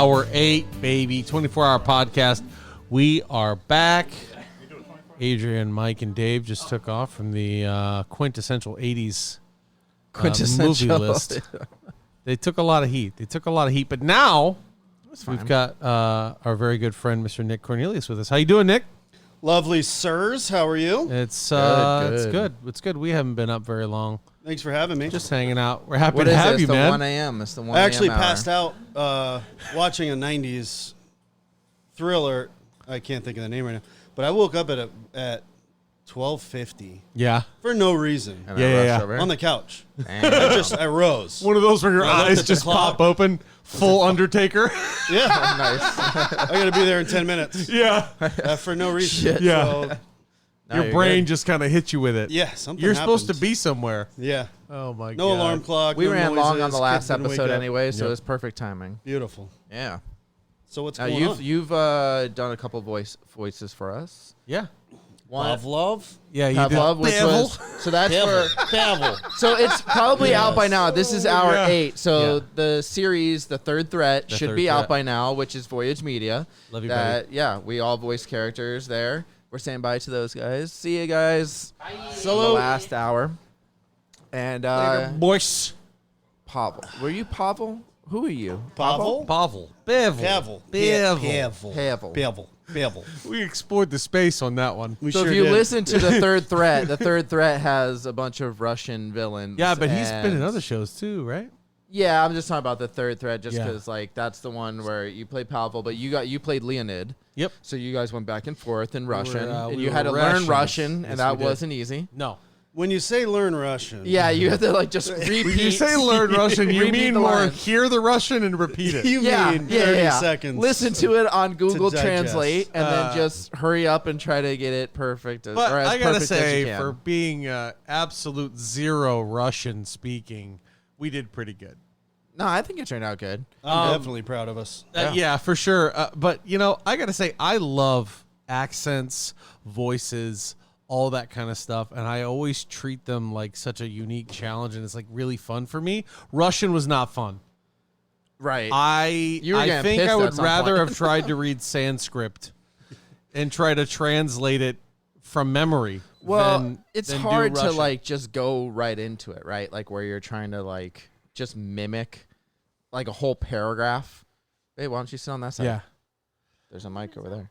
Hour 8, baby. 24-hour podcast. We are back. Adrian, Mike, and Dave just took off from the quintessential 80s movie list. They took a lot of heat. But now we've got our very good friend, Mr. Nick Cornelius, with us. How you doing, Nick? Lovely sirs. How are you? It's good. It's good. We haven't been up very long. Thanks for having me. Just hanging out. We're happy to have you, man. What is it? 1 a.m. It's the 1 a.m. I actually hour. passed out watching a 90s thriller. I can't think of the name right now. But I woke up at 12:50. Yeah. For no reason. And Yeah. over. On the couch. Damn. I rose. One of those where your I looked eyes at the just clock. pop open. Full Undertaker. Yeah. Nice. I got to be there in 10 minutes. Yeah. For no reason. Shit. Yeah. So, No, Your you're brain good. just kind of hit you with it. yeah. Something You're supposed to happened. be somewhere. Yeah. Oh, my God. No alarm clock. We no ran long on noises, the last kids didn't wake episode up. anyway, so Yep. it's perfect timing. Beautiful. Yeah. So what's Now going on? you've done a couple voices for us. Yeah. One, Pavlov? Yeah, you Pavlov, did. which was so that's for Pavel. so it's probably out by now. This is hour Yeah. 8. So Yeah. the series, The Third Threat, The should Third be Threat. out by now, which is Voyage Media. Love you, That yeah, we all voice characters there. We're saying bye to those guys. See you guys. The last hour. And Boys. Pavel. Were you Pavel? Who are you? Pavel? Pavel. Bevel. Pavel. Bevel. Pavel. Pavel. We explored the space on that one. We So sure if you did. listen to The Third Threat, The Third Threat has a bunch of Russian villains. Yeah, but he's been in and- other shows too, right? Yeah, I'm just talking about The Third Threat just Yeah. because like that's the one where you played Pavel, but you played Leonid. Yep. So you guys went back and forth in Russian, we and you were had to learn Russians. Russian, Yes, and that we did. wasn't easy. No. When you say learn Russian. Yeah, you have to like just repeat. When you say learn Russian, you repeat mean the more lines. hear the Russian and repeat it. You mean 30 seconds. Listen to it on Google digest. Translate, and then just hurry up and try to get it perfect. But or as I gotta perfect as you say, can. for being absolute zero Russian speaking, we did pretty good. No, I think it turned out good. I'm definitely proud of us. Yeah, for sure. But, you know, I got to say, I love accents, voices, all that kind of stuff. And I always treat them like such a unique challenge. And it's like really fun for me. Russian was not fun. Right. I You were getting think pissed I at would some rather point. have tried to read Sanskrit and try to translate it from memory. Well, it's than do hard to Russian. like just go right into it, right? Like where you're trying to like just mimic like a whole paragraph. Hey, why don't you sit on that side? Yeah. There's a mic over there.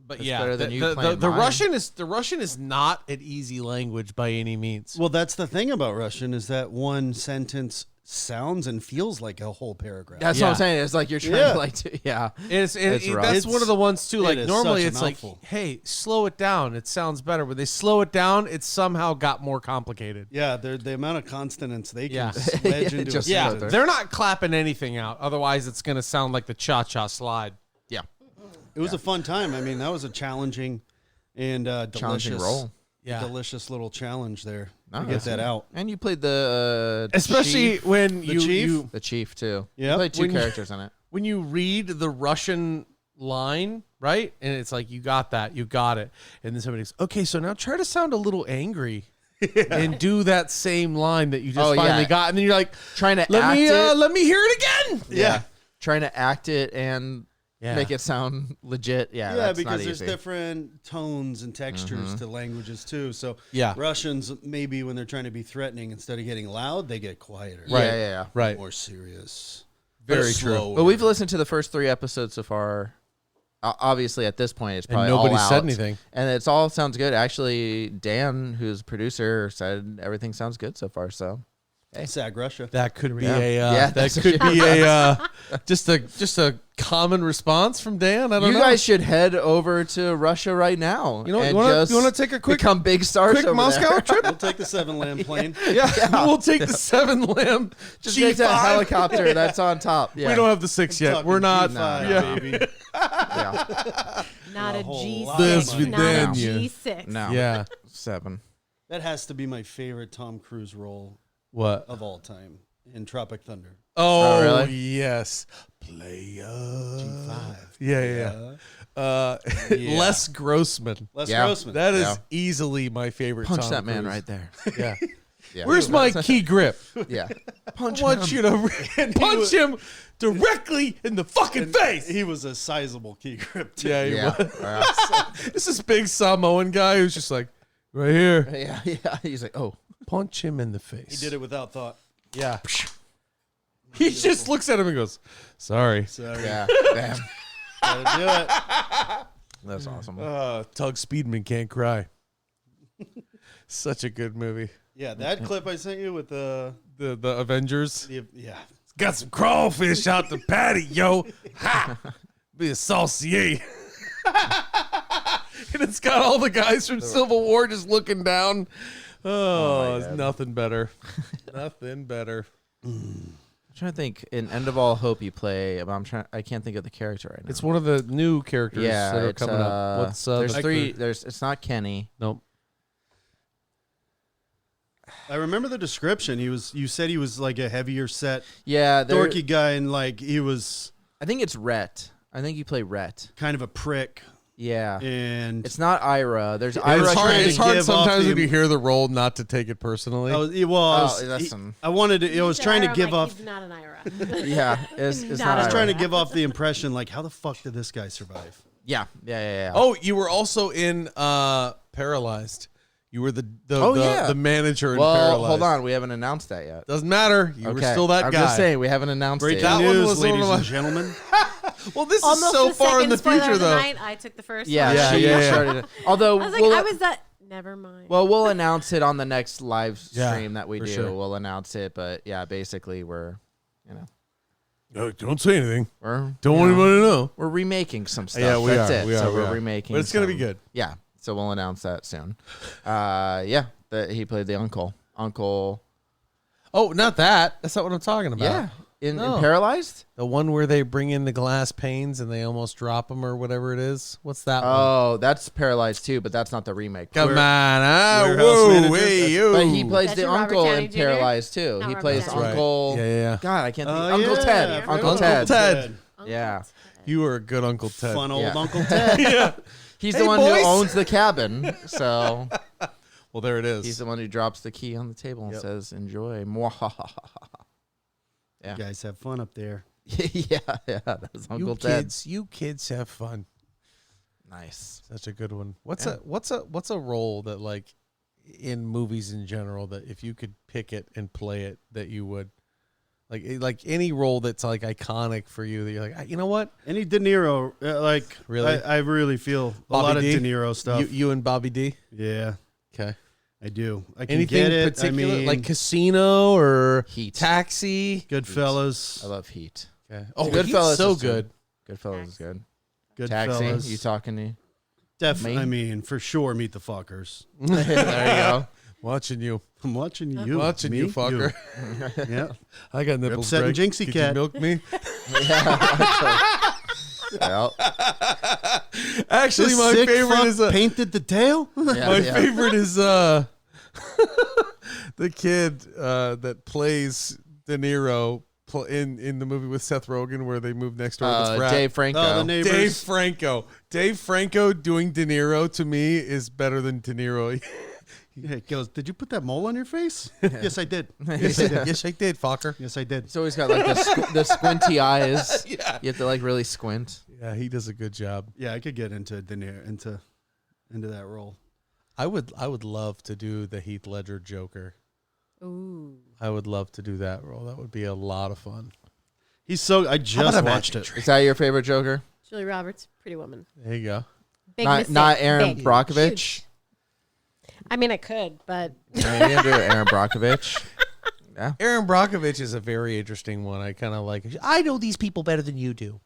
But It's yeah, better than you the playing mine. Russian is not an easy language by any means. Well, that's the thing about Russian is that one sentence sounds and feels like a whole paragraph. That's Yeah. what I'm saying. It's like you're trying Yeah. to like It's rough. that's one of the ones too. Like is normally such a it's like, mouthful. hey, slow it down. It sounds better. When they slow it down, it somehow got more complicated. Yeah, the amount of consonants they can Yeah. wedge into Just- a Yeah, sentence. they're not clapping anything out. Otherwise, it's going to sound like the cha-cha slide. yeah. It was a fun time. I mean, that was a challenging and Challenging delicious, role. Yeah. delicious little challenge there No, to get that's that good. out. And you played the Especially chief, when The chief? the chief too. Yep. You played 2 When you- characters in it. when you read the Russian line, right? And it's like, you got that, you got it. And then somebody goes, okay, so now try to sound a little angry and do that same line that you just Oh, finally yeah. got. And then you're like, Trying to let act me it. let me hear it again. Yeah. Trying to act it and Yeah. make it sound legit. Yeah, Yeah, that's because not there's easy. different tones and textures to languages too. So Yeah. Russians, maybe when they're trying to be threatening, instead of getting loud, they get quieter. Yeah, Right. yeah. Right. More serious. Very Or true. slower. But we've listened to the first 3 episodes so far. Obviously, at this point, it's And probably nobody all said out. anything. And it's all sounds good. Actually, Dan, who's producer, said everything sounds good so far. So SAG Russia. That could be Yeah. a Yeah, that that's could what be a just a common response from Dan. I don't you know. guys should head over to Russia right now. You know, and you wanna just take a quick become big stars quick over Moscow there. trip? We'll take the 7-lamb plane. Yeah, we'll take the 7 limb. Just take that G5. helicopter that's on top. Yeah. We don't have the 6 yet. Talking We're not. G5, yeah. baby. Yeah. Not A a whole lot of G6, money. not a Vidania. G6. No. Yeah. 7. That has to be my favorite Tom Cruise role What? of all time in Tropic Thunder. Oh, really? yes. Playa. G5. Yeah. Yeah. Les Grossman. Les Yeah. Grossman. That is Yeah. easily my favorite. Punch Tom that man Cruise. right there. Yeah. Yeah. Where's my key grip? Yeah. I want you to punch him directly in the fucking face. He was a sizable key grip, too. Yeah, he Yeah. was. It's this big Samoan guy who's just like, right here. Yeah. He's like, oh. Punch him in the face. He did it without thought. Yeah. He just looks at him and goes, sorry. Sorry. Yeah. Damn. Gotta do it. That's awesome. Tug Speedman can't cry. Such a good movie. Yeah, that clip I sent you with the Avengers. yeah. Got some crawfish out the patio. Ha! Be a saucier. And it's got all the guys from Civil War just looking down. Oh, it's nothing better. Nothing better. I'm trying to think. In End of All Hope, you play. But I can't think of the character right now. It's one of the new characters yeah, that are it's, coming up. What's there's the- three. It's not Kenny. Nope. I remember the description. You said he was like a heavier set, Yeah, dorky guy, and like he was I think it's Rhett. I think you play Rhett. kind of a prick. Yeah. And It's not Ira. There's It Ira. was hard- trying It's to hard give off sometimes the- when you hear the role not to take it personally. I was, listen. I wanted to. I was trying to I'm give like, off. He's not an Ira. Yeah, it's Not not. I was Ira. trying to give off the impression like, how the fuck did this guy survive? Yeah. Oh, you were also in Paralyzed. You were the manager in Well, Paralyzed. hold on. We haven't announced that yet. Doesn't matter. You were Okay. still that I'm guy. just saying we haven't announced Breaking it. That Yet. one news, was one of ladies my- and gentlemen. Well, this Almost is so the far in the second spoiler future, of the though. night, I took the first. Yeah, one. she yeah. started it. Although I was like, we'll, I was that. Never mind. well, we'll announce it on the next live Yeah, stream that we for do. sure. We'll announce it, but yeah, basically we're Don't say anything. we're Don't you want know, anybody to know. we're remaking some stuff. Yeah, we That's are. it. We are. So we we're are. remaking. But it's gonna be some- good. Yeah. So we'll announce that soon. Yeah, that he played the uncle. Oh, not that. That's not what I'm talking about. Yeah. In No. Paralyzed? The one where they bring in the glass panes and they almost drop them or whatever it is. What's that one? Oh, that's Paralyzed too, but that's not the remake. Come on. Warehouse Whoa, Manager? hey, yo. But he plays That's the your Robert uncle Downey in Jr.? Paralyzed too. Not He Robert plays Downey. Right. Uncle. Yeah. God, I can't think. Oh, Uncle yeah. Ted. I Uncle forgot Ted. Ted. Uncle Yeah. Ted. You were a good Uncle Ted. Fun old Yeah. Uncle Ted. Yeah. He's Hey, the one boys. who owns the cabin, so Well, there it is. he's the one who drops the key on the table and Yep. says, "Enjoy." Mwahaha. You guys have fun up there. yeah, that's Uncle you Ted. kids have fun. Nice. Such a good one. What's Yeah. a role that, like, in movies in general, that if you could pick it and play it, that you would, like any role that's like iconic for you, that you're like, you know what, Any De Niro, like Really? I really feel Bobby a lot D? of De Niro stuff. you and Bobby D. Yeah, Okay. I do. I can Anything get it. particular, I mean, like Casino or Heat. Taxi? Goodfellas. I love Heat. Okay. Oh, Goodfellas Heat's so is good. Goodfellas is good. Goodfellas. Taxi. You talking to? Definitely. Me? I mean, for sure, Meet the Fuckers. there you go. Watching you. I'm watching you. Watching you, Me, fucker. Yeah. I got nipples. upsetting Greg. Jinxie Could cat. you milk me? Well, Actually, This my sick favorite fuck is painted the tail. my favorite is the kid that plays De Niro in the movie with Seth Rogen where they move next door to the frat. Dave Franco. Oh, the neighbors. Dave Franco. Dave Franco doing De Niro to me is better than De Niro. Yeah, he goes, did you put that mole on your face? Yes, I did. Yes, I did. Yes, I did, fucker. Yes, I did. He's always got like the squinty eyes. Yeah. You have to like really squint. Yeah, he does a good job. Yeah, I could get into De Niro, into that role. I would love to do the Heath Ledger Joker. Ooh. I would love to do that role. That would be a lot of fun. He's so. I about just a watched magic it. Is that your favorite Joker? Julie Roberts, Pretty Woman. There you go. Big Not mistake. Aaron Big. Brockovich. Huge. I mean, I could, but No, you can do Aaron Brockovich. Yeah. Aaron Brockovich is a very interesting one. I kind of like. I know these people better than you do.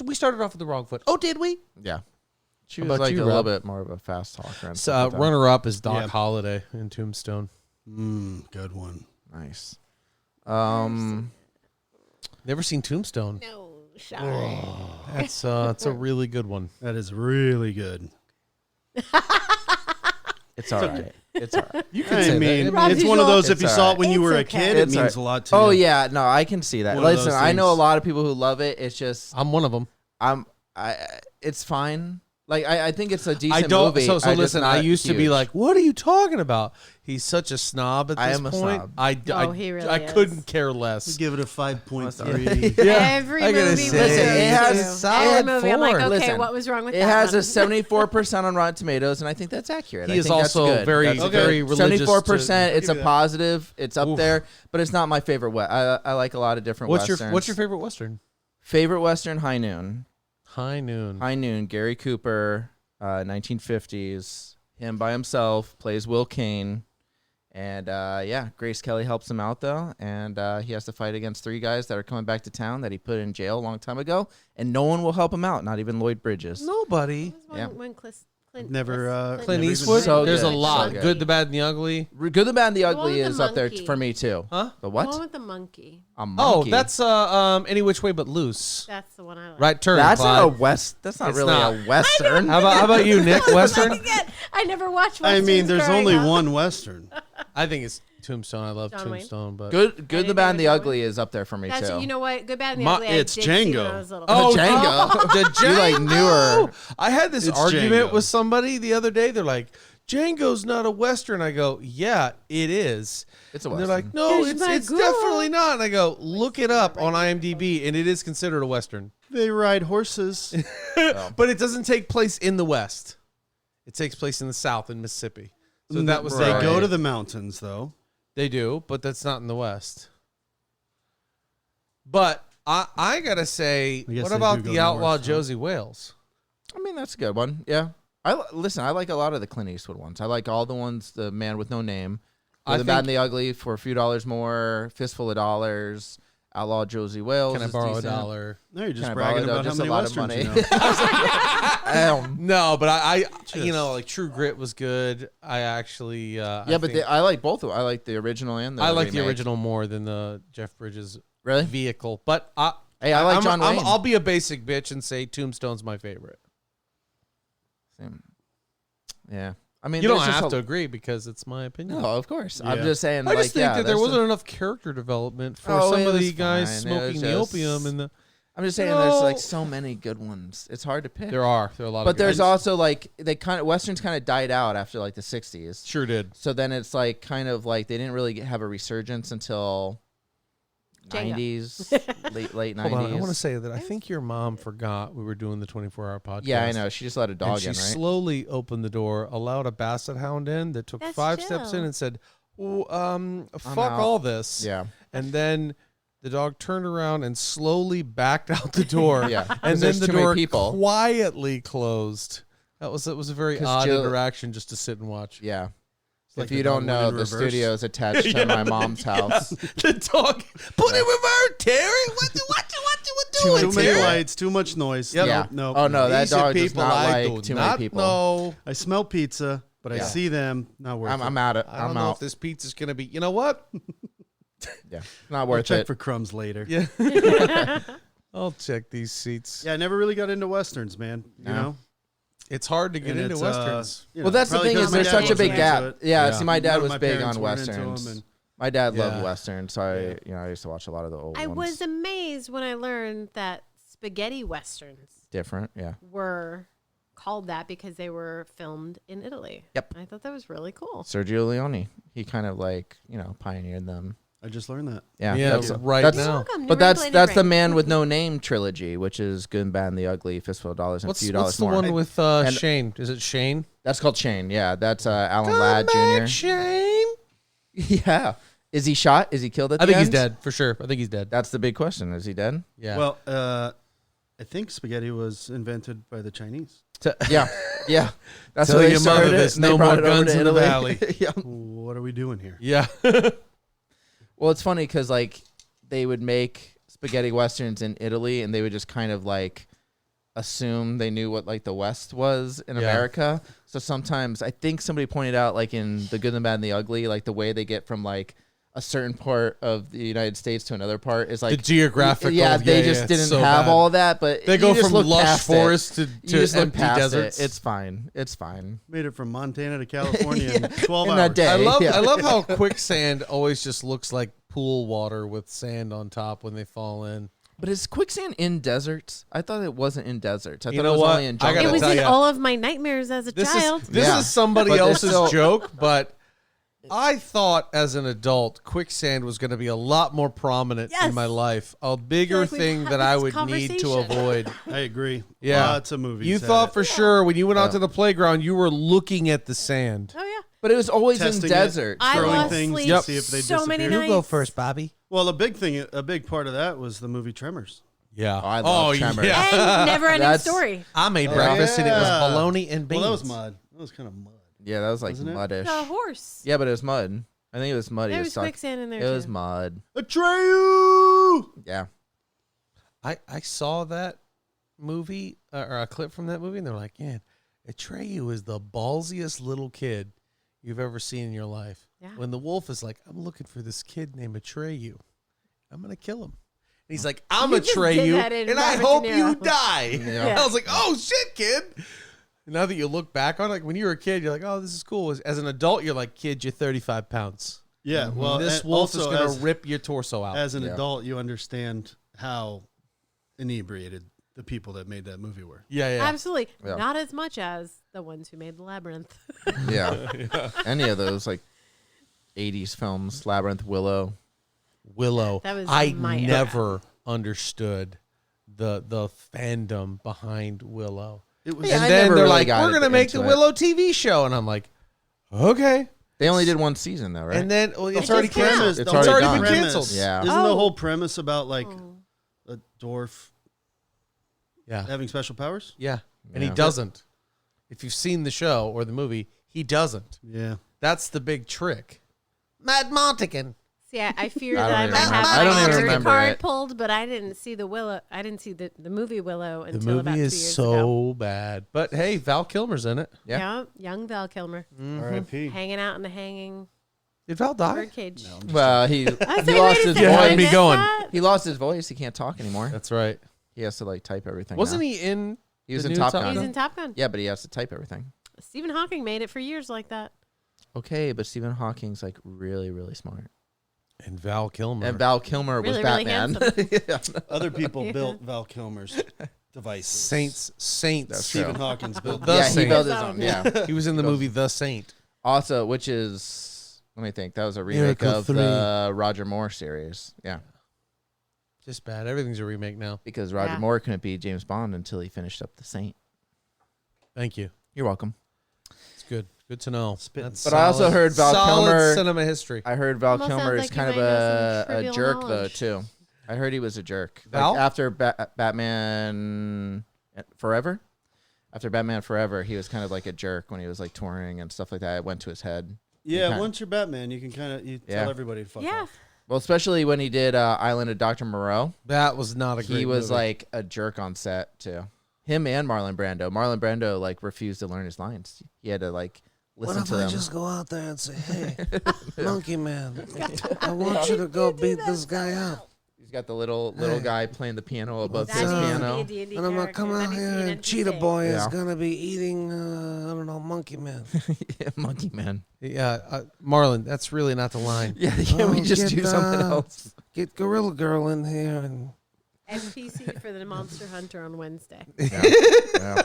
We started off with the wrong foot. Oh, did we? Yeah. She How was about like you, a little Rob? bit more of a fast talker. And So, stuff like that. runner up is Doc Yeah. Holliday in Tombstone. Good one. Nice. Never seen Tombstone. no, sorry. That's it's a really good one. That is really good. It's all right. It's all right. You I mean, Rob's it's one of those. It's If you saw it when you It's were a okay. kid, it It's means all a lot to Oh you. yeah, no, I can see that. One of Listen, those I know a things. lot of people who love it. It's just I'm one of them. it's fine. Like I think it's a decent I don't. movie. So just listen. I not used to be huge. like, "What are you talking about?" He's such a snob at I this am a point. snob. He really I is. couldn't care less. Give it a 5.3. Every I gotta movie say, was Listen, it has Every solid movie, I'm like, 4. okay, Listen, what was wrong with It that has one? a 74% on Rotten Tomatoes, and I think that's accurate. He I is think that's also good. very, That's very good. religious. 74%. It's a Give me that. positive. It's up Oof. there, but it's not my favorite. I like a lot of different What's westerns. your favorite Western? favorite Western? High Noon. High Noon. High Noon. Gary Cooper, 1950s. Him by himself plays Will Kane. And Grace Kelly helps him out though, and he has to fight against 3 guys that are coming back to town that he put in jail a long time ago, and no one will help him out, not even Lloyd Bridges. Nobody. What was Yeah. when Clint Never, Clint Never Eastwood. So There's a good. lot. So good. Good, the bad, and the ugly. Good, the Bad, and the The Ugly one with is the up there monkey. for me too. Huh? The The what? one with the monkey. A Oh, monkey. that's Any Which Way But Loose. That's the one I like. Right turn. That's not a Clyde. west. That's not It's really not. a western. How about you, Nick? Western? I never watched. I mean, Westerns there's growing only up. one Western. I think it's Tombstone. I love John Wayne? Tombstone, but Good, I the didn't Bad, and the know Ugly is up there for me That's too. you know what? Good, bad, and the Ma- ugly. it's I did see when Django. I was little. Oh, Django. the Django. You like newer. I had this It's argument Django. with somebody the other day. They're like, Django's not a Western. I go, yeah, it is. It's a And western. they're like, no, Here's my it's girl. definitely not. And I go, look it up on IMDb, and it is considered a Western. They ride horses. But it doesn't take place in the West. It takes place in the South in Mississippi. So that was They the- go to the mountains, though. They do, but that's not in the West. But I gotta say, I guess what they about do go the outlaw north, huh? Josie Wales? I mean, that's a good one. Yeah. Listen, I like a lot of the Clint Eastwood ones. I like all the ones, The Man with No Name, I The Bad and think- the Ugly for a few dollars more, Fistful of Dollars, Outlaw Josie Wales. Can I is borrow decent. $1? No, you're just Can I bragging borrow about how just many a lot Westerns of you money? know. No, but I Just- like True Grit was good. I actually, I like both of them. I like the original and the I like the remake. original more than the Jeff Bridges Really? vehicle. But I like John Wayne. I'll be a basic bitch and say Tombstone's my favorite. Same. Yeah. I mean, You don't there's just have a- to agree because it's my opinion. No, of course. I'm Yeah. just saying. I just think that there there's wasn't some- enough character development for Oh, some it of was the guys fine. It smoking was the just- opium and the. I'm just saying. No. There's like so many good ones. It's hard to pick. There are a lot of. But good there's ones. also like westerns kind of died out after like the 60s. Sure did. So then it's like kind of like they didn't really have a resurgence until Django. 90s, late 90s. Hold on, I want to say that I think your mom forgot we were doing the 24-hour podcast. Yeah, I know. She just let a dog And she in, right? slowly opened the door, allowed a basset hound in that took That's 5 steps in chill. and said, "Oh, fuck out." all this." Yeah. And then the dog turned around and slowly backed out the door. Yeah. And 'Cause then there's the too many door people. quietly closed. It was a very 'Cause odd Jill- interaction just to sit and watch. Yeah. like If the you dog don't went know, in the reverse. studio is attached to my mom's house. The dog put it reverse, Terry. What you doing, Too many Terry? lights, too much noise. Yep. Yeah. No. Oh, no, that These are dog does people not I like do too many not people. know. I smell pizza, but I Yeah. see them. Not worth it. I'm out of. I don't I'm know out. if this pizza's gonna be. You know what? Yeah. Not I'll worth check it. for crumbs later. Yeah. I'll check these seats. Yeah, I never really got into westerns, man. You No. know, It's hard to get And into it's, westerns. you know, Well, that's the probably thing 'cause is my there's dad such a wasn't big into gap. it. Yeah, Yeah. see, my None dad of was my big parents on weren't into westerns. 'em, and My dad Yeah. loved westerns, so Yeah. I used to watch a lot of the old I ones. was amazed when I learned that spaghetti westerns Different, yeah. were called that because they were filmed in Italy. Yep. I thought that was really cool. Sergio Leone, he kind of like pioneered them. I just learned that. Yeah, Yeah, that's, right that's, now. Welcome, But Never that's Played the Ring. Man with No Name trilogy, which is Good and Bad and the Ugly, Fistful of Dollars, and What's a few dollars the more. one with And- Shane? Is it Shane? That's called Shane. Yeah, that's Alan Ladd Come back, Jr. Shane. Yeah, is he shot? Is he killed at I the think he's end? dead for sure. I think he's dead. That's the big question. Is he dead? Yeah. Well, I think spaghetti was invented by the Chinese. Yeah, yeah. That's Tell where they your mother started it, there's and they no brought more it over guns to in the Italy. valley. Yeah. What are we doing here? yeah. Well, it's funny because like they would make spaghetti westerns in Italy, and they would just kind of like assume they knew what like the West was in Yeah. America. So sometimes I think somebody pointed out like in The Good, the Bad, and the Ugly, like the way they get from like a certain part of the United States to another part is like The geographical. Yeah, they just didn't so have bad. all that, but They you go just from look lush past forest it. to You just look empty past deserts. it. It's fine. It's fine. Made it from Montana to California Yeah, in 12 in a hours. day. I love how quicksand always just looks like pool water with sand on top when they fall in. But is quicksand in deserts? I thought it wasn't in deserts. I You thought know it was what? only in I gotta It jungles. was tell in ya. all of my nightmares as a child. This Yeah. is somebody But else's there's still- joke, but I thought as an adult, quicksand was going to be a lot more prominent in Yes. my life. A bigger like we've thing had that I this would need to conversation. avoid. I agree. Yeah. Lots of movies. You had thought it. for sure when you went out Yeah. to the playground, you were looking at the sand. Oh yeah. But it was always Testing in it. desert. I Throwing lost things sleep to see if they so many disappeared. nights. Bobby. Well, a big part of that was the movie Tremors. Yeah. I love Tremors. yeah. And never ending That's- story. I made breakfast and it was Yeah. bologna and beans. Well, that was mud. That was kind of mud. Yeah, that was like Wasn't it? muddish. The horse. Yeah, but it was mud. I think it was muddy. There It was was stuck. quicksand in there It was too. mud. Atreyu! Yeah. I saw that movie or a clip from that movie, and they're like, "Man, Atreyu is the ballsiest little kid you've ever seen in your life." Yeah. When the wolf is like, "I'm looking for this kid named Atreyu, I'm gonna kill him," and he's like, "I'm You just did Atreyu, that in and I Robert hope De you Niro. die." Yeah. I was like, "Oh shit, kid." Now that you look back on it, like when you were a kid, you're like, "Oh, this is cool." As an adult, you're like, "Kid, you're 35 pounds. Yeah, well, This and wolf is also gonna as, rip your torso out." as an Yeah. adult, you understand how inebriated the people that made that movie were. yeah. Absolutely. Yeah. Not as much as the ones who made the labyrinth. Yeah. Any of those like 80s films, Labyrinth, Willow. Willow. That was I my era. never understood the fandom behind Willow. It was Yeah, And I then never they're really like, got "We're gonna make into the it. Willow TV show," and I'm like, "Okay." They only did one season though, right? And then it's just already came out. canceled. It's It's already already been done. canceled. Yeah. Isn't the Oh. whole premise about like Oh. a dwarf Yeah, having special powers? yeah. And he Yeah. doesn't. If you've seen the show or the movie, he doesn't. Yeah. That's the big trick. Mad Montauk. See, I fear I that don't I even might remember- have I my don't even security remember card it. pulled, but I didn't see the Willow. I didn't see the movie Willow The until about movie 2 is years so ago. bad, but hey, Val Kilmer's in it. Yeah. Young Val Kilmer R.I.P. hanging out in the hanging Did Val die? birdcage. Well, he I he say, lost wait his a You second, had I me missed going. that? He lost his voice. He can't talk anymore. That's right. He has to like type everything. Wasn't now. he in? He was the in new Top Top Gun. He's Gun? in Top Gun. Yeah, but he has to type everything. Stephen Hawking made it for years like that. Okay, but Stephen Hawking's like really, really smart. And Val Kilmer. And Val Kilmer was Really, really Batman. Yeah. Other people Yeah. built Val Kilmer's devices. Saints. That's Stephen true. Hawkins built The Yeah, he Saint. built his His own. own. Yeah. He was in the He goes- movie The Saint. Also, which is, let me think, that was a remake Miracle of 3. the Roger Moore series. Yeah, Just bad. Everything's a remake now. because Roger Yeah. Moore couldn't be James Bond until he finished up The Saint. Thank you. You're welcome. It's good. Good to know. Spitting. That's But I also heard Val solid Kilmer- cinema history. I heard Val Almost Kilmer sounds is like you kind of might know some a trivial jerk, though, knowledge. too. I heard he was a jerk. Val? Like after Batman Forever? After Batman Forever, he was kind of like a jerk when he was like touring and stuff like that. It went to his head. Yeah, kinda- once you're Batman, you can kind of Yeah. tell everybody to fuck Yeah. off. Well, especially when he did Island of Dr. Moreau. That was not a great He was movie. like a jerk on set, too. Him and Marlon Brando. Marlon Brando like refused to learn his lines. He had to like listen to them. go out there and say, "Hey, Monkey Man, I want you to go beat this guy up. He's got the little guy playing the piano above What's his up? piano. And I'm gonna come out here and Cheetah Boy Yeah. is gonna be eating, I don't know, Monkey Man." Yeah, Monkey Man. Yeah, Marlon, that's really not the line. Yeah, can we Oh, just get, do something else? Get Gorilla Girl in here and NPC for the Monster Hunter on Wednesday. Yeah.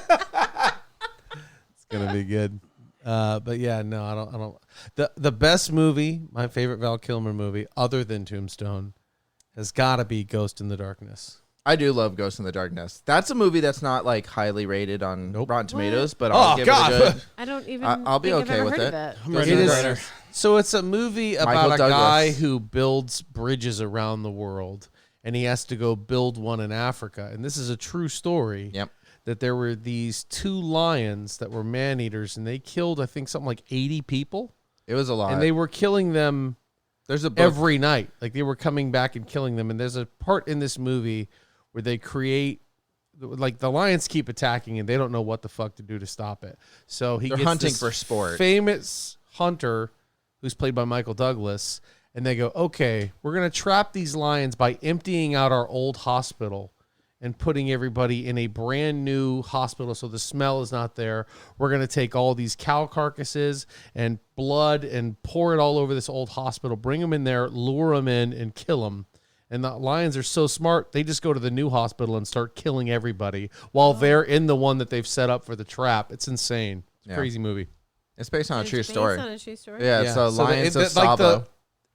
it's gonna be good. But yeah, no, I don't. The best movie, my favorite Val Kilmer movie, other than Tombstone, has got to be Ghost in the Darkness. I do love Ghost in the Darkness. That's a movie that's not like highly rated on Nope. Rotten Tomatoes, but Oh, I'll give God. it a good. I don't even I'll be think okay I've ever with heard it. of it. I'm Ghost ready in It the to is- Darkness. So it's a movie about Michael a Douglas. guy who builds bridges around the world, and he has to go build one in Africa. And this is a true story. Yep. That there were these 2 lions that were man-eaters, and they killed, I think, something like 80 people. It was a lot. And they were killing them There's a book. every night. Like, they were coming back and killing them. And there's a part in this movie where they create, like, the lions keep attacking, and they don't know what the fuck to do to stop it. So They're gets hunting this for sport. famous hunter who's played by Michael Douglas, and they go, "Okay, we're going to trap these lions by emptying out our old hospital and putting everybody in a brand new hospital so the smell is not there. We're going to take all these cow carcasses and blood and pour it all over this old hospital, bring them in there, lure them in, and kill them. And the lions are so smart, they just go to the new hospital and start killing everybody while they're in the one that they've set up for the trap. It's insane. It's a crazy movie. It's based on a true It's story. based on a true story. Yeah, it's the Lions of like Savo.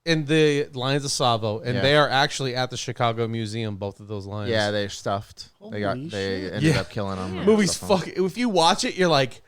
and the Lions of Savo, and Yeah. they are actually at the Chicago Museum. Both of those lions. Yeah, they're stuffed. They Holy shit. ended up killing them. and Movie's stuff. fuck. If you watch it, you're like,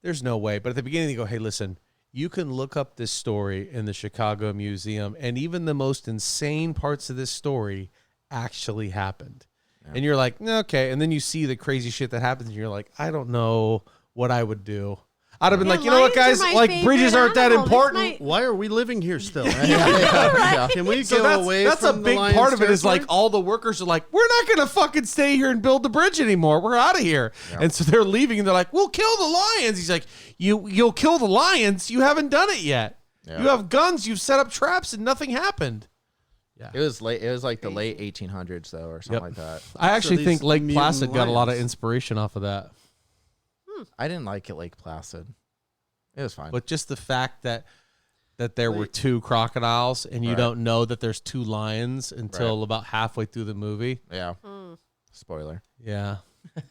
"There's no way." But at the beginning, you go, "Hey, listen, you can look up this story in the Chicago Museum, and even the most insane parts of this story actually happened." And you're like, "Okay." And then you see the crazy shit that happens, and you're like, "I don't know what I would do." I'd have been like, "You know what, lions guys? are my Like favorite bridges aren't that animal. That's important." Why are we living here still? Yeah. Can we So go away that's from a big the lion's part of it is like territory? all the workers are like, we're not going to fucking stay here and build the bridge anymore. We're out of here. And so they're leaving and they're like, we'll kill the lions. He's like, you'll kill the lions. You haven't done it yet. Yeah. You have guns. You've set up traps and nothing happened. It was late. It was like the late 1800s though, or something like that. I actually these think Lake mutant Placid got a lot of lions. inspiration off of that. I didn't like it, Lake Placid. It was fine. But just the fact that there were two crocodiles and you Right. don't know that there's two lions until about halfway through the movie. Yeah. Spoiler. Yeah.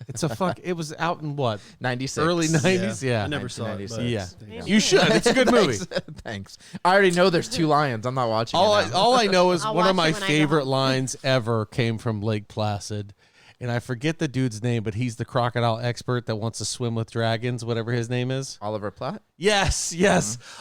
It's a fuck. It was out in what? 96. Early 90s? Yeah. I never saw it. 1996. But Yeah. You should. It's a good movie. Thanks. I already know there's two lions. I'm not watching All it now. all I know is I'll one of watch my it when I go favorite home. lines ever came from Lake Placid. And I forget the dude's name, but he's the crocodile expert that wants to swim with dragons, whatever his name is. Oliver Platt? Yes.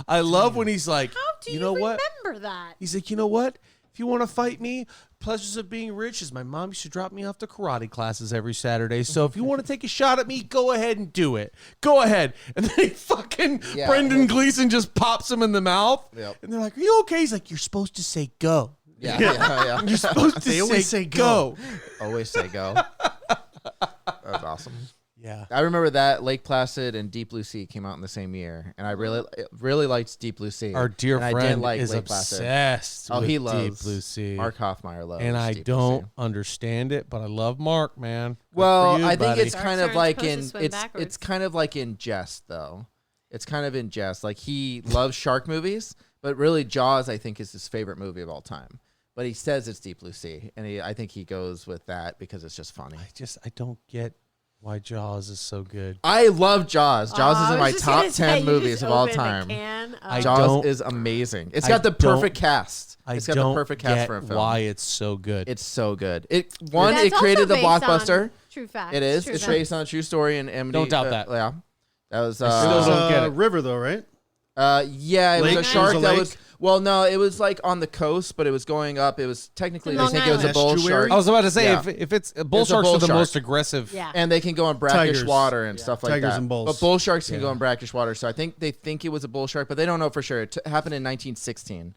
I love when he's like, How do you, know what? remember that? He's like, you know what? If you want to fight me, pleasures of being rich is my mom used to drop me off to karate classes every Saturday. So if you want to take a shot at me, go ahead and do it. Go ahead. And then fucking Yeah. Brendan Gleeson just pops him in the mouth. Yep. And they're like, are you okay? He's like, you're supposed to say go. Yeah. You're supposed to They always say go. Always say go. That was awesome. Yeah. I remember that Lake Placid and Deep Blue Sea came out in the same year, and I really liked Deep Blue Sea. Our dear and I friend didn't like is Lake Placid. obsessed Oh, with he Deep loves Blue Sea. Mark Hoffmeyer loves, And I Deep Blue don't Sea. understand it, but I love Mark, man. Good Well, for you, I think buddy. it's kind of Sharks like aren't in supposed to swim it's backwards. kind of like in jest though. It's kind of in jest. Like he loves shark movies, but really Jaws I think is his favorite movie of all time. But he says it's Deep Blue Sea, and I think he goes with that because it's just funny. I don't get why Jaws is so good. I love Jaws. Jaws is I in was my just top gonna say, 10 you movies just of all opened a time. can I of- Jaws don't- is amazing. It's I got the don't- perfect cast. I It's got don't the perfect cast get for a film. why it's so good. It's so good. It That's created the also based blockbuster. on True fact. It is. True It's fact. based on a true story in Amity. Don't doubt that. Yeah. That was still It was don't get a it. river, though, right? yeah, it Lake? was a It shark was a that lake? was no, it was like on the coast, but it was going up. It was technically Long I think it was a Island. bull Estuary? shark. I was about to say Yeah. if it's bull It's a sharks bull are the shark. most aggressive. Yeah. And they can go in brackish Tigers. water and stuff like Tigers that. and bulls. But bull sharks can Yeah. go in brackish water. So I think they think it was a bull shark, but they don't know for sure. It happened in 1916,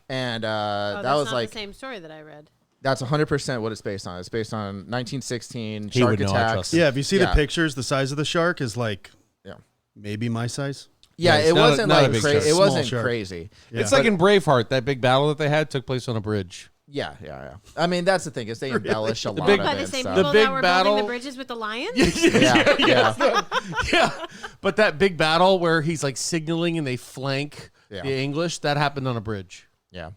and Oh, that that's was not like the same story that I read. that's 100% what it's based on. It's based on 1916 He shark would know, I attacks. trust him. Yeah, if you see Yeah. the pictures, the size of the shark is like Yeah. maybe my size. Yeah, it's it not a- wasn't not a like big crazy. shark. It Small wasn't shark. crazy. Yeah. It's like in Braveheart, that big battle that they had took place on a bridge. Yeah. I mean, that's the thing is they embellish a lot big- of By it. the same so. people big that were battle- building the bridges with the lions? yeah. Yeah. But that big battle where he's like signaling and they flank Yeah. the English, that happened on a bridge. Yeah.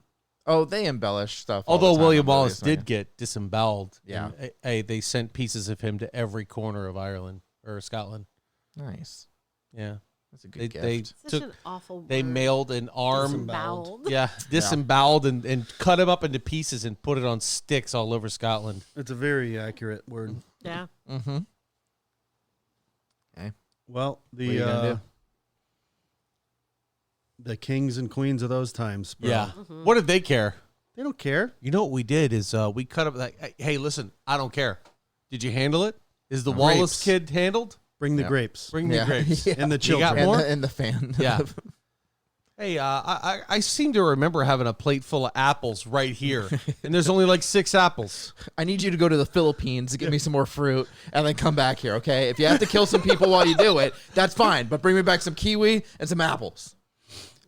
Oh, they embellish stuff. all Although the time William in Wallace movies, did get disemboweled. Yeah. And, they sent pieces of him to every corner of Ireland or Scotland. Nice. Yeah. That's a good gift. They Such took an awful they word. mailed an arm. Disemboweled. Yeah, disemboweled and cut him up into pieces and put it on sticks all over Scotland. It's a very accurate word. Yeah. Mm-hmm. Well, What are you gonna do? the kings and queens of those times, bro. Yeah. What did they care? They don't care. You know what we did is we cut up like, hey, listen, I don't care. Did you handle it? Is the Wallace Grapes. kid handled? Bring the Yeah. grapes Bring the Yeah. grapes. Yeah. and the You children. got more? And the fan. Yeah. Hey, I seem to remember having a plate full of apples right here, and there's only like 6 apples. I need you to go to the Philippines to get me some more fruit and then come back here, okay? If you have to kill some people while you do it, that's fine. But bring me back some kiwi and some apples.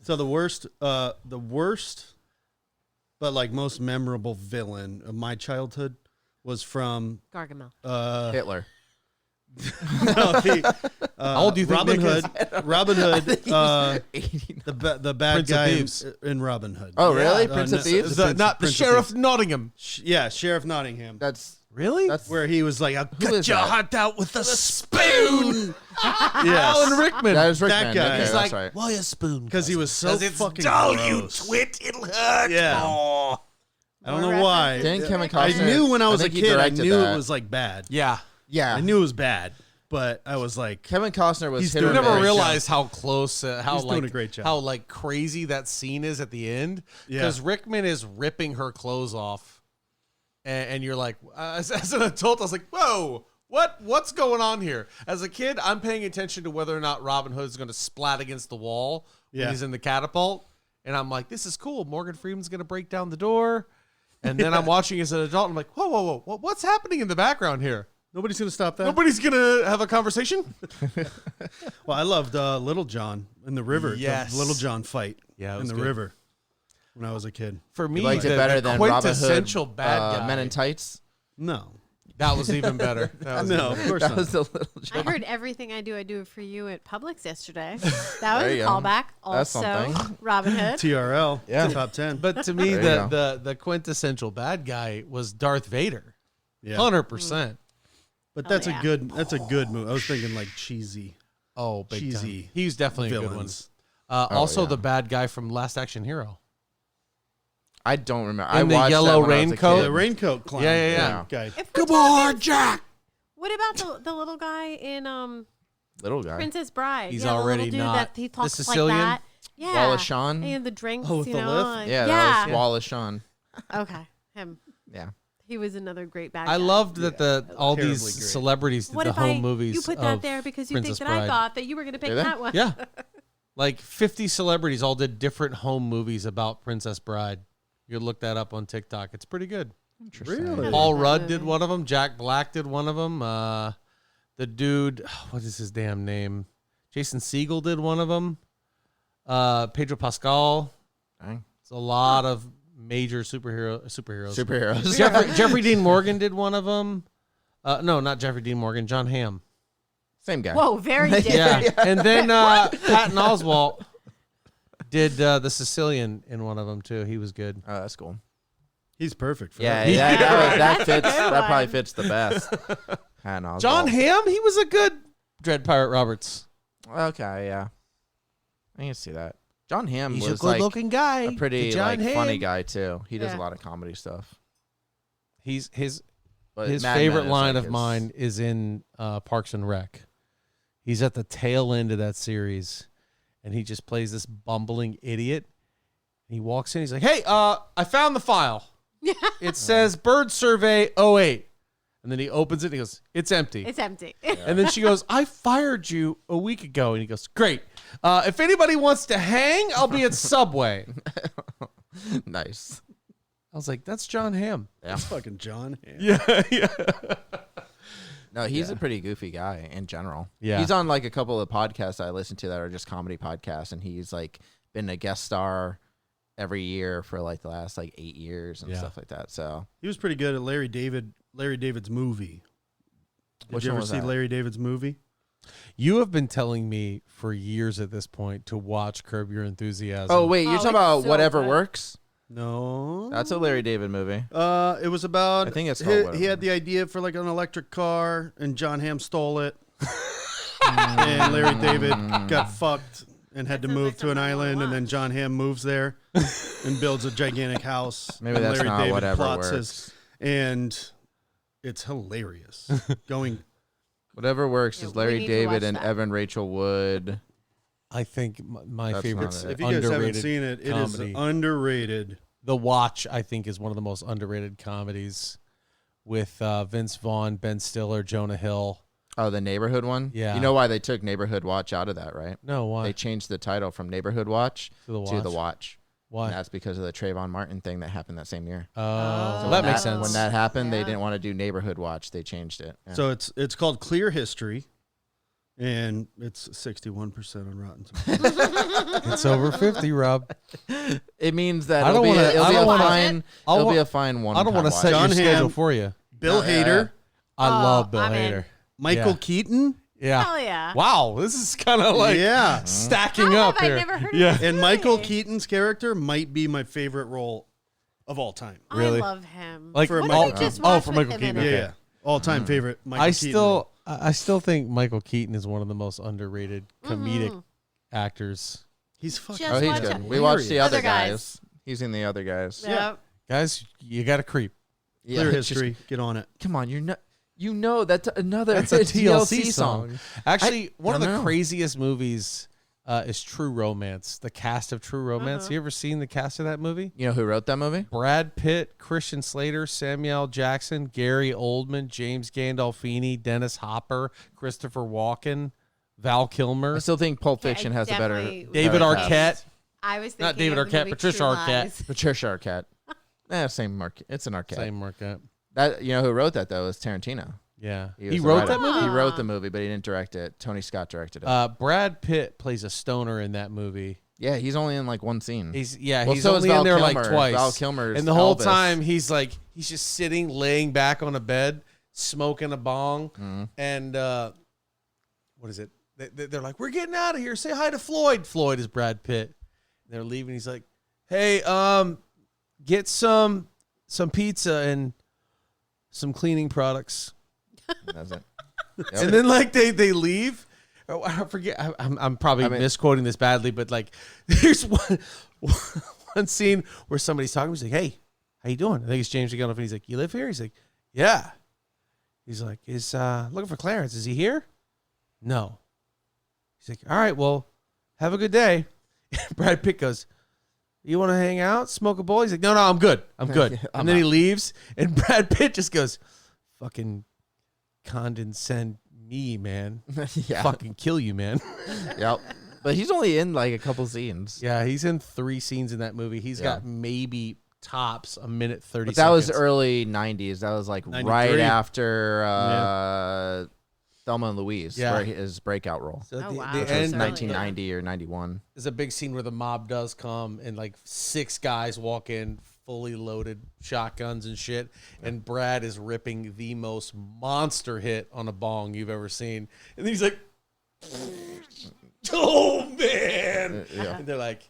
So the worst, but like most memorable villain of my childhood was from Gargamel. Hitler. No, How old do you think Robin Nick is? Hood? Robin Hood, the bad Prince of guy Thieves. in Robin Hood. Oh, really? Yeah. Prince of No, Thieves? the- Not the Prince of Sheriff Thieves. Nottingham. Yeah, Sheriff Nottingham. That's Really? Where he was like, I'll Who cut is your that? heart out with a spoon. Alan Yes. Rickman. that is That Rickman. guy. Okay, He's that's like, right. why a spoon? Because he was so 'Cause it's fucking dull, gross. you twit. It'll hurt. Yeah. more. I don't know why. Didn't Kevin I Costner? knew when I was a think he kid, I directed knew that. it was like bad. Yeah. Yeah. I knew it was bad, but I was like, Kevin Costner was He's hit or doing I a never great miss. realized how close, how He's like doing a great job. how like crazy that scene is at the end. Yeah. Because Rickman is ripping her clothes off, and you're like, as an adult, I was like, whoa, what's going on here? As a kid, I'm paying attention to whether or not Robin Hood is going to splat against the wall when Yeah. he's in the catapult, and I'm like, this is cool. Morgan Freeman's going to break down the door, and then I'm watching as an adult. I'm like, whoa, what's happening in the background here? nobody's going to stop that. Nobody's gonna have a conversation. Well, I loved Little John in the river. Yes. The Little John fight Yeah, it in was the good. river when I was a kid. For me, You liked the, it better the than Robin Hood, quintessential bad guy. Men in Tights? No. That was even better. That was No, even of course That not. was the Little I John. heard everything I do it for you at Publix yesterday. That was There a you go. callback. That's Also, something. Robin Hood. TRL. Yeah. Top 10. But to me, There you the quintessential bad guy was Darth Vader. Yeah. 100%. But that's yeah. a good movie. I was thinking like cheesy Oh, big Cheesy time. He was definitely a villains. good one. Also, yeah. the bad guy from Last Action Hero. I don't remember. In I the watched yellow that when I was a raincoat? kid. The raincoat clown. Yeah. Guy. If we're Come on, talking- Jack. What about the little guy in Little guy. Princess Bride? He's yeah, the already little dude not that he the talks Sicilian? like that. Yeah. Wallace Shawn? And the drinks, Oh, with you the know. lift? and- Yeah, yeah. that was Wallace Shawn. Okay, him. Yeah. He was another great bad I guy. loved that all Terribly these great. celebrities did What the if home movies. you put that of there because you Princess think that Bride. I thought that you were going to pick Did they? that one? Yeah. Like 50 celebrities all did different home movies about Princess Bride. You could look that up on TikTok. It's pretty good. Interesting. Really? Paul that Rudd movie. did one of them. Jack Black did one of them. The dude, what is his damn name? Jason Segel did one of them. Pedro Pascal. Dang. It's a lot of major superheroes. Superheroes. Jeffrey Dean Morgan did one of them. No, not Jeffrey Dean Morgan. John Hamm. Same guy. Whoa, very different. Yeah. And then Patton Oswalt did the Sicilian in one of them too. He was good. Oh, that's cool. He's perfect for Yeah, that. that That's a fits. good That probably one. fits the best. Patton Oswalt. John Hamm, he was a good Dread Pirate Roberts. Okay, yeah. I can see that. John Hamm He's a was good-looking guy. a pretty The John like funny Hamm. guy too. He does Yeah. a lot of comedy stuff. He's his But his Mad Men favorite is, line like, of his- mine is in Parks and Rec. He's at the tail end of that series, and he just plays this bumbling idiot. He walks in. He's like, "Hey, I found the file. It says Bird Survey 08." And then he opens it and he goes, "It's empty." It's empty. And then she goes, "I fired you a week ago." And he goes, "Great. If anybody wants to hang, I'll be at Subway." Nice. I was like, "That's John Hamm." Yeah. It's fucking John. Yeah. No, he's a pretty goofy guy in general. Yeah. He's on like a couple of podcasts I listen to that are just comedy podcasts, and he's like been a guest star every year for like the last like 8 years and Yeah. stuff like that. So He was pretty good at Larry David's movie. Did Which you one ever was see that? Larry David's movie? You have been telling me for years at this point to watch Curb Your Enthusiasm. Oh wait, you're Oh, talking it's about so Whatever good. Works? No. That's a Larry David movie. It was about. I think it's he, called Whatever. he had the idea for like an electric car, and John Hamm stole it. And Larry David got fucked and had to That sounds move like to an something I wanna island, and then watch. John Hamm moves there and builds a gigantic house. Maybe and that's Larry not David Whatever plots Works. and it's hilarious. Going. Whatever Works Yeah, is we Larry need to watch David and that. Evan Rachel Wood. I think my That's favorite not it. If you guys haven't underrated seen it, it is comedy. underrated. The Watch, I think, is one of the most underrated comedies with Vince Vaughn, Ben Stiller, Jonah Hill. Oh, the Neighborhood one? Yeah. You know why they took Neighborhood Watch out of that, right? No, why? They changed the title from Neighborhood Watch To The to The Watch? Watch. Why? And that's because of the Trayvon Martin thing that happened that same year. Oh, So that when makes sense. When that happened, they Yeah. didn't want to do Neighborhood Watch. They changed it. Yeah. So it's called Clear History, and it's 61% on Rotten Tomatoes. It's over 50, Rob. it means that I it'll don't be, wanna- it'll I be don't a wanna- fine. I'll It'll wa- be a fine one. I don't want to set John your schedule Hamm. for you. Bill Yeah. Hader, I Oh, love Bill I'm in. Hader. Michael Yeah. Keaton. Yeah. Hell yeah. Wow, this is kind of like Yeah. stacking How up have I here. never heard of yeah. this And Michael movie? Keaton's character might be my favorite role of all time. Really? I love him. Like For what Michael did we just Keaton. Oh, watch for with Michael him Keaton, in Yeah, it? okay. yeah. All time favorite Michael Keaton. I still think Michael Keaton is one of the most underrated comedic actors. He's fucking. Just Oh, he's watch good. it. We watched the Other other guys. guys. He's in the other guys. Yep. Guys, you got to creep. Clear it's just- history. Get on it. come on, you're not. You know that's another. That's a it's TLC song. Actually, one of the don't know. craziest movies is True Romance. The cast of True Romance. You ever seen the cast of that movie? You know who wrote that movie? Brad Pitt, Christian Slater, Samuel Jackson, Gary Oldman, James Gandolfini, Dennis Hopper, Christopher Walken, Val Kilmer, I still think Pulp Okay, I Fiction has a better. definitely- David better cast. Arquette. I was thinking Not David of the Arquette, movie Patricia True Arquette. Lies. Patricia Arquette. Same Arquette. It's an Arquette. Same Arquette. That you know who wrote that though is Tarantino. Yeah. was He the wrote writer. that movie? He wrote the movie, but he didn't direct it. Tony Scott directed it. Brad Pitt plays a stoner in that movie. Yeah, he's only in like one scene. He's Well, he's so is only Val in there like Kilmer. twice. Val Kilmer's and the whole Elvis. time he's just sitting, laying back on a bed, smoking a bong, and what is it? They're like, "We're getting out of here. Say hi to Floyd." Floyd is Brad Pitt. And they're leaving. He's like, "Hey, get some pizza and some cleaning products." That's it. And then like they leave. Oh, I forget. I'm probably misquoting this badly, but like there's one scene where somebody's talking. He's like, "Hey, how you doing?" I think it's James Gandolfini. He's like, "You live here?" He's like, "Yeah." He's like, "Is looking for Clarence? Is he here?" No. He's like, "All right, well, have a good day." Brad Pitt goes, "You want to hang out, smoke a bowl?" He's like, "No, I'm good. I'm good." And then he leaves, and Brad Pitt just goes, "Fucking condescend me, man. Yeah. Fucking kill you, man." Yep. But he's only in like a couple scenes. Yeah, he's in 3 scenes in that movie. He's got maybe tops a minute 30 But that was seconds. early 90s. That was like 93. right after Thelma and Louise, Yeah. where his breakout role. So Oh, wow. the Which It was end early. 1990 or 91. is a big scene where the mob does come and like 6 guys walk in fully loaded shotguns and shit, and Brad is ripping the most monster hit on a bong you've ever seen, and he's like, "Oh man!" Yeah. And they're like,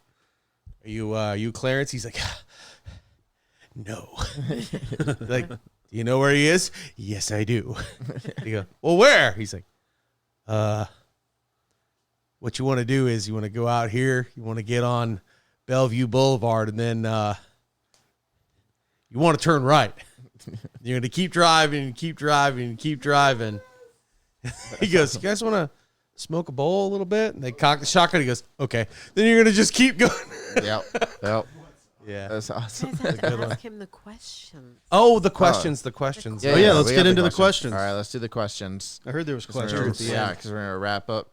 "Are you Clarence?" He's like, "No." Like, "Do you know where he is?" "Yes, I do." You go, "Well, where?" He's like, "What you want to do is you want to go out here, you want to get on Bellevue Boulevard, and then you want to turn right. You're going to keep driving and keep driving and keep driving." He goes, "You guys want to smoke a bowl a little bit?" And they cock the shotgun. He goes, "Okay." Then you're going to just keep going. Yep. Yep. Yeah. That's You awesome. guys have to ask him the questions. Oh, the questions. Oh, Yeah, yeah, let's we get got into the questions. All right, let's do the questions. I heard there was 'Cause we're questions. gonna- Yeah, because we're going to wrap up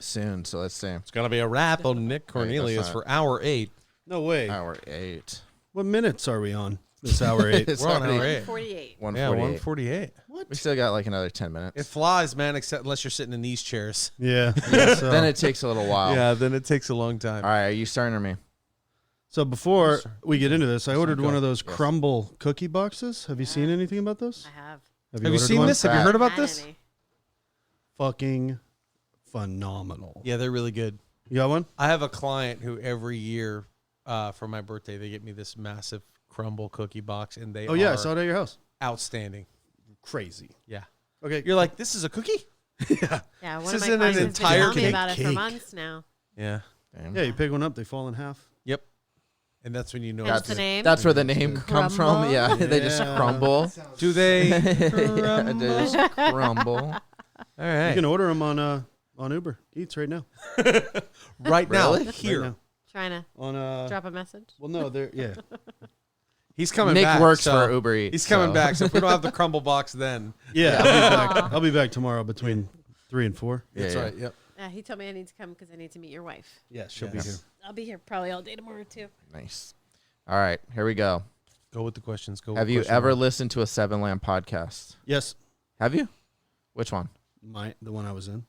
soon. So let's see. It's going to be a wrap on Nick Cornelius that's for hour 8. No way. Hour 8. What minutes are we on? This hour 8. It's We're on already hour 8. 48. Yeah, 148. 148. We still got like another 10 minutes. It flies, man, except unless you're sitting in these chairs. Yeah. So, Then it takes a little while. Yeah, then it takes a long time. All right, are you starting or me? so before we get into this, I ordered one of those crumble cookie boxes. Have you seen anything about those? I have. Have you ordered seen one? this? Have you heard about Had this? any. Fucking phenomenal. Yeah, they're really good. You got one? I have a client who every year for my birthday, they get me this massive crumble cookie box, and they Oh, yeah. I are saw it at your house. outstanding. Crazy. Yeah. Okay. You're like, "This is a cookie?" yeah. Yeah, This one of my isn't an clients has been entire telling me cake. about it for Cake. months now. Yeah. Damn. Yeah, you pick one up, they fall in half. Yep. And that's when you know. Hence it's the good. name. That's where the name comes from. Crumble? Yeah, they just Yeah. crumble. Do they? Yeah, they just crumble. All You right. can order them on Uber Eats right now. Right now, Really? here. Right now. Trying to On drop a message. well, no, they're yeah. He's coming Nick back. works so for Uber Eats. He's coming so- back. So if we don't have the crumble box, then Yeah, I'll be back tomorrow between 3 and 4. Yeah, that's yeah. right. Yep. Yeah, he told me I need to come because I need to meet your wife. Yeah, she'll Yes. be here. I'll be here probably all day tomorrow too. Nice. All right, here we go. Go with the questions. Go. Have with you question ever mark. listened to a Seven Lamb podcast? Yes, Have you? Which one? the one I was in.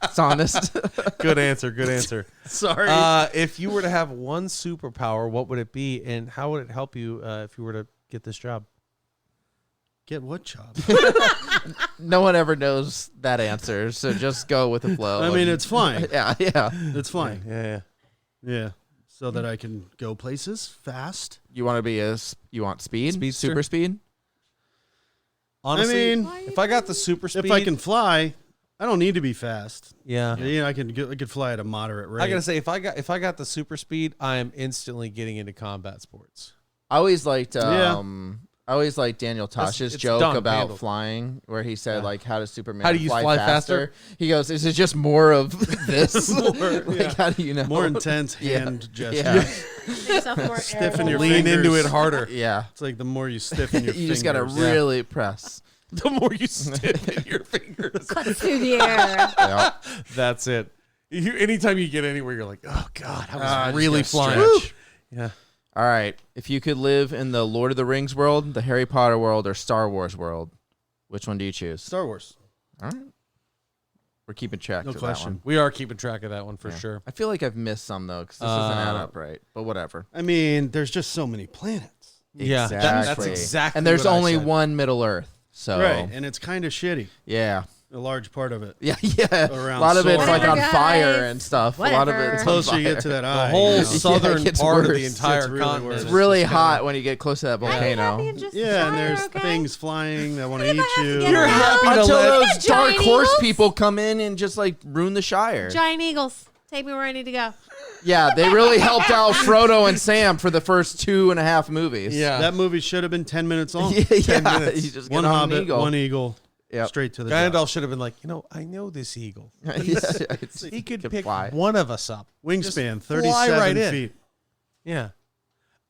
It's honest. Good answer. Good answer. Sorry. If you were to have one superpower, what would it be, and how would it help you if you were to get this job? Get what job? No one ever knows that answer, so just go with the flow. I mean, it's flying. yeah. It's flying. Yeah. So that I can go places fast. You want to be you want speed? Speedster? Super speed? Honestly, I mean, if I got the super speed, if I can fly, I don't need to be fast. yeah. I could fly at a moderate rate. I gotta say, if I got the super speed, I am instantly getting into combat sports. I always liked Yeah. I always liked Daniel Tosh's it's joke done, about handled. flying, where he said, like, how does Superman How do you fly faster? He goes, is it just more of this? yeah. How do you know? more intense Yeah. hand gestures. Yeah. Make yourself more Stiffen your Lean fingers. into it harder. Yeah. It's like the more you stiffen your You fingers. just got to really press. The more you stiffen your fingers, Cut through the air. Yeah. that's it. Anytime you get anywhere, you're like, oh god, I was just really gotta flying. stretch. Yeah. All right. If you could live in the Lord of the Rings world, the Harry Potter world, or Star Wars world, which one do you choose? Star Wars. All right. We're keeping track No of question. that one. We are keeping track of that one for Yeah. sure. I feel like I've missed some, though, because this doesn't add up right. But whatever. I mean, there's just so many planets. Yeah, that's exactly. And there's what I only said. one Middle Earth. So, Right. And it's kind of shitty. yeah. A large part of it. Yeah. Around A lot of it's Sora. like on Whatever, fire guys. and stuff. A Whatever. lot of it's The on closer you get to fire. that eye. The whole you know. southern it gets part of the worse. entire It's really continent. worse. It's It's really just hot kinda- when you get close to that I'd be happy volcano. and just Yeah, and fire, there's okay? things flying that want to What if eat I have to you. get You're around? happy to Until let those dark Giant horse eagles? people come in and just like ruin the Shire. Giant eagles. Take me where I need to go. Yeah, they really helped out Frodo and Sam for the first 2.5 movies. Yeah. That movie should have been 10 minutes long. yeah. 10 minutes. You just One get on hobbit, an eagle. one eagle, Yep. straight to the top. Gandalf should have been like, I know this eagle. He could pick fly. one of us up. Wingspan, Just fly 37 right in. feet. Yeah.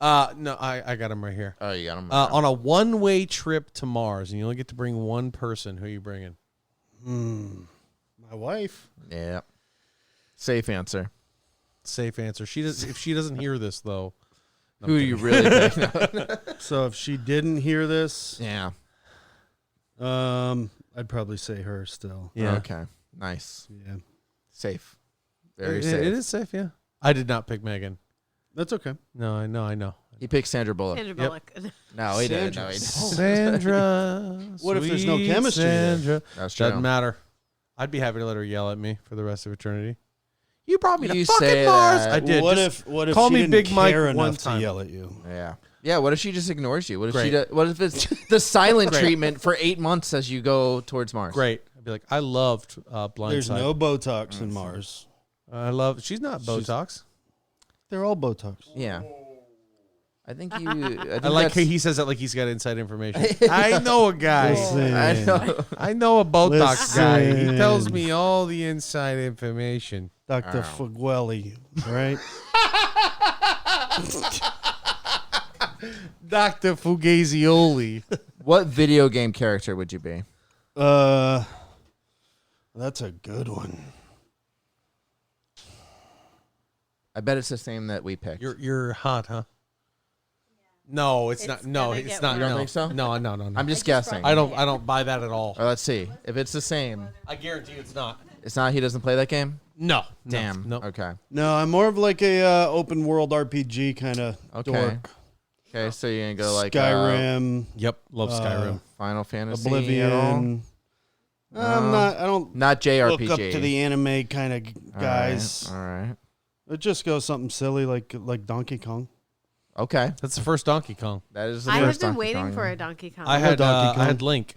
No, I got him right here. Oh, you got them. On a one-way trip to Mars, and you only get to bring one person. Who are you bringing? My wife. Yeah. Safe answer. Safe answer. If she doesn't hear this though, no, I'm Who are you really picking? So if she didn't hear this, Yeah. I'd probably say her still. Yeah. Okay. Nice. Yeah. Safe. Very It safe. is safe. Yeah. I did not pick Megan. That's okay. No, I know. He picked Sandra Bullock. Sandra Bullock. No, he didn't. Sandra. No, he didn't. Sandra. What if there's no sweet chemistry there? Sandra. That's true. Doesn't matter. I'd be happy to let her yell at me for the rest of eternity. You brought me to You fucking say Mars. that. I did. What Just if call she me didn't Big Mike care one enough time. to yell at you? Yeah. Yeah, what if she just ignores you? What if Great. what if it's the silent treatment for 8 months as you go towards Mars? Great. I'd be like, I loved Blindside. There's no Botox in Mars. I love. She's not Botox. They're all Botox. Yeah. I think I like how that's- he says that like he's got inside information. I know a guy. Listen. I know. I know a Botox guy. He Listen. tells me all the inside information. Dr. Fugueli, right? Dr. Fugazioli. What video game character would you be? That's a good one. I bet it's the same that we picked. You're hot, huh? No, it's not. No, gonna it's get not. worse. You don't no. think so? No. I'm just guessing. I don't buy that at all. Let's see. If it's the same, I guarantee you it's not. it's not. He doesn't play that game. No. Damn. No. Okay. No, I'm more of like a open world RPG kind of Okay. dork. Okay. So you're gonna go like Skyrim, Yep. Love Skyrim. Final Fantasy at all? Oblivion. I'm not. I don't Not JRPG. look up to the anime kind of guys. All right. It just goes something silly like Donkey Kong. Okay. That's the first Donkey Kong. That is the I have first been Donkey waiting Kong. for a Donkey Kong. I had Donkey I had Kong. Link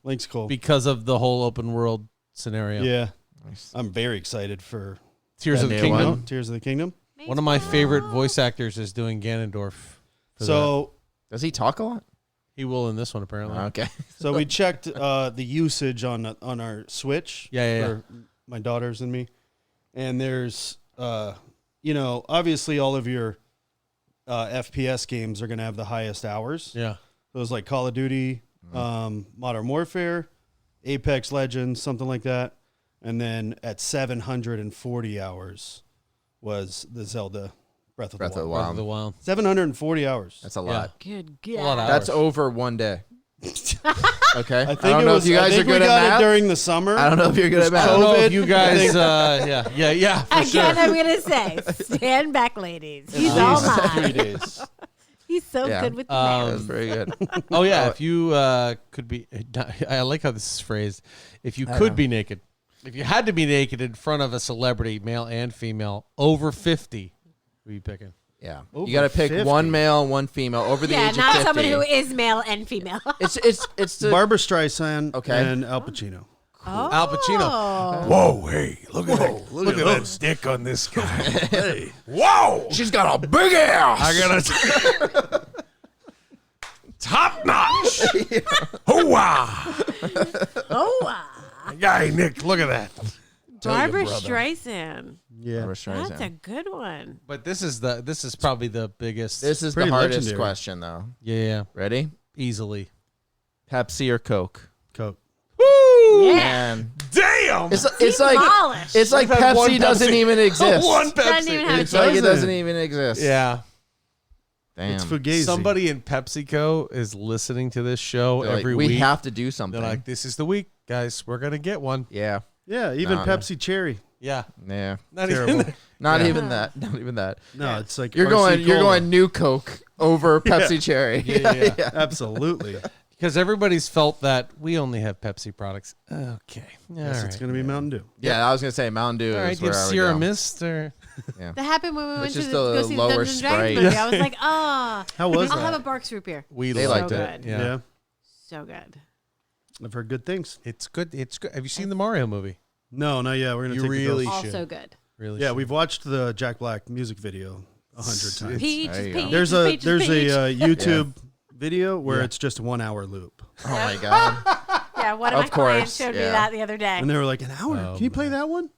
Link's cool. because of the whole open world scenario. Yeah, Nice. I'm very excited for Tears That of the new Kingdom. one. Tears of the Kingdom. One of my favorite voice actors is doing Ganondorf. for that. So Does he talk a lot? he will in this one apparently. Okay. so we checked the usage on our Switch. Yeah. For my daughters and me, and there's obviously all of your FPS games are going to have the highest hours. Yeah. Those like Call of Duty, Modern Warfare, Apex Legends, something like that. And then at 740 hours was the Zelda Breath of the Wild. Breath of the Wild. 740 hours. That's a Yeah. lot. Good A lot of God. That's hours. over one day. Okay. I think don't it know was, if you guys I think are good we at got math. it during the summer. I don't know if you're good at I math. don't know if COVID. you guys. Yeah. For Again, sure. I'm going to say, stand back, ladies. He's At all least 3 mine. days. He's so Yeah. good with the That math. was very good. Oh yeah, if you could be, I like how this is phrased. If you could be naked, if you had to be naked in front of a celebrity, male and female, over 50, who are you picking? Yeah. Over You got to pick 50. one male, one female over the Yeah, age not of 50. someone who is male and female. It's the Barbara Streisand Okay. and Al Pacino. Oh. Al Pacino. Whoa, hey, look at that dick on this guy. Hey. Whoa! She's got a big ass. I got a top notch. Hoo-wah! Oh, wow. Hey, Nick, look at that. Barbara Streisand. Yeah. Barbara That's Streisand. a good one. But this is probably the biggest. This is the Pretty hardest legendary. question, though. yeah, Ready? easily. Pepsi or Coke? Coke. Yeah. Man, Damn! it's like Demolished. it's like We've had one Pepsi doesn't Pepsi. even exist. One Doesn't even have Pepsi. It's like it doesn't. doesn't even exist. Yeah. Damn. It's Fugazi. Somebody in PepsiCo is listening to this show They're like, every we week. have to do something. They're like, this is the week, guys. We're gonna get one. yeah. Yeah, even No. Pepsi Cherry. Yeah. Yeah. Not Terrible. even. Not Yeah. even that. Not even that. No, it's like You're RC Cola. going new Coke over Pepsi Cherry. Yeah. Absolutely. Because everybody's felt that we only have Pepsi products. Okay. Yes, it's going to be Mountain Dew. Yeah, I was gonna say Mountain Dew. All right. is Do you where have I would Sierra go. Mist or? Yeah. That happened when we went Which to is the, the go see the lower Dungeons and Dragons Sprite. movie. I was like, How was I'll have a that? Barks root beer. We They liked liked it. it. Yeah. So good. I've heard good things. It's good. It's good. Have you seen the Mario movie? No, not yet. We're going to You take really the should. Also good. Really? Yeah, should. we've watched the Jack Black music video 100 times. Peaches, There you go. peaches, There's a peaches, there's peaches. a YouTube video where Yeah. it's just a 1 hour loop. Oh my god. Yeah, one of Of my clients course, showed me yeah. that the other day. And they were like, an hour? Oh, Can you play that one?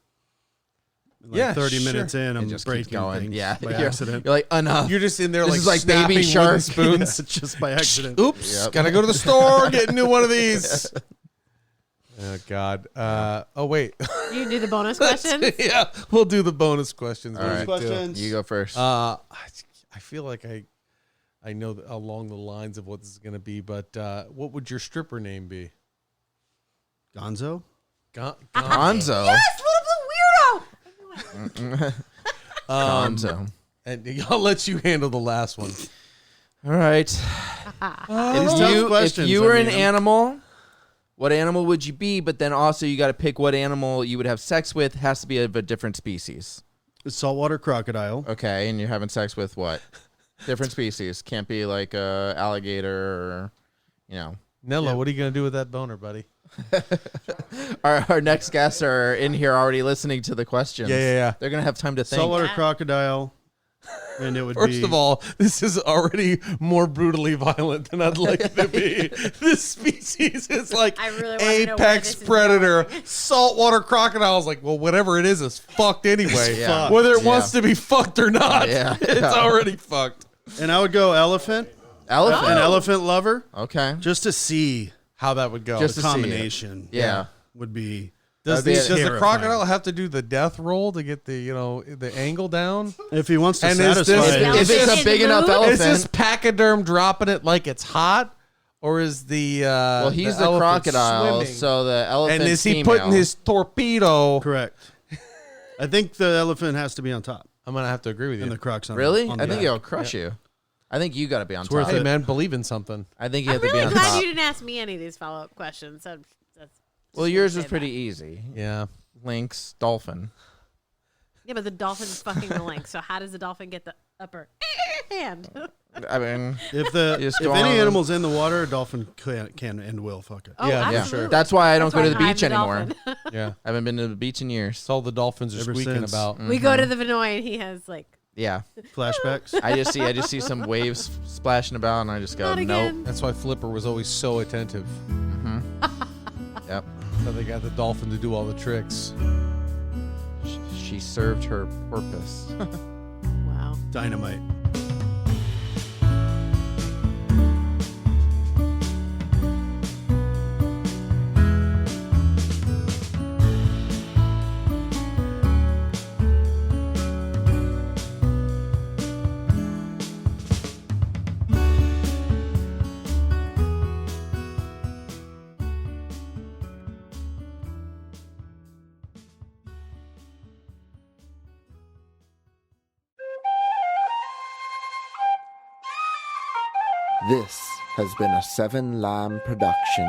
And Yeah, 30 sure. minutes in, It I'm just keeps breaking going. things Yeah. by You're accident. like enough. You're just in there This like is like snapping Baby wooden Shark. spoons. just by accident. Oops. Yep. Gotta go to the store. Get a new one of these. Oh God. Oh wait. You do the bonus questions? Yeah, we'll do the bonus questions. All What right. do we do? Questions. You go first. I feel like I know along the lines of what this is going to be, but what would your stripper name be? Gonzo? Gonzo. Yes, little blue weirdo. Gonzo. And I'll let you handle the last one. All right. These If tough you, questions, were I an mean, animal, what animal would you be? But then also you got to pick what animal you would have sex with. Has to be of a different species. Saltwater crocodile. Okay, and you're having sex with what? Different species. Can't be like a alligator or, you know. Nello, what are you going to do with that boner, buddy? Our next guests are in here already listening to the questions. Yeah. They're gonna have time to think. Saltwater Yeah. crocodile. And it would be. First of all, this is already more brutally violent than I'd like it to be. This species is like I really wanna know where apex this is predator. going. Saltwater crocodile is like, well, whatever it is fucked anyway. Yeah. fucked. Whether it Yeah. wants to be fucked or not, Yeah. it's Yeah. already fucked. And I would go elephant. Elephant. An elephant lover. Okay. Just to see How that would go. Just the to see it. combination. Yeah. Would be. does that'd be the terrifying. crocodile have to do the death roll to get the the angle down? If he wants to And is satisfy this- it. If it's a big enough Is elephant. Is this pachyderm dropping it like it's hot, or is the well, he's the elephant crocodile, swimming? so the elephant. And is he putting his torpedo? Correct. I think the elephant has to be on top. I'm gonna have to agree with And you. the croc's on Really? on I the think back. it'll crush you. I think you got to be on worth top. Hey it. man, believe in something. I think you I'm have to be really on glad top. you didn't ask me any of these follow-up questions. That's Well, yours was pretty easy. Yeah. Lynx, dolphin. Yeah, but the dolphin's fucking the link. So how does the dolphin get the upper hand? I mean, If Just go any on. animal's in the water, a dolphin can and will fuck it. Oh, Yeah, yeah, absolutely. that's why I don't That's go to the why I'm beach anymore. dolphin. Yeah. I haven't been to the beach in years. That's all the dolphins are Ever squeaking since. about. We go to the Vinoy and he has like, Yeah, Flashbacks. I just see some waves splashing about, and I just go, not nope. again. That's why Flipper was always so attentive. Yep. So they got the dolphin to do all the tricks. She served her purpose. Wow. Dynamite. This has been a 7 Lamb production.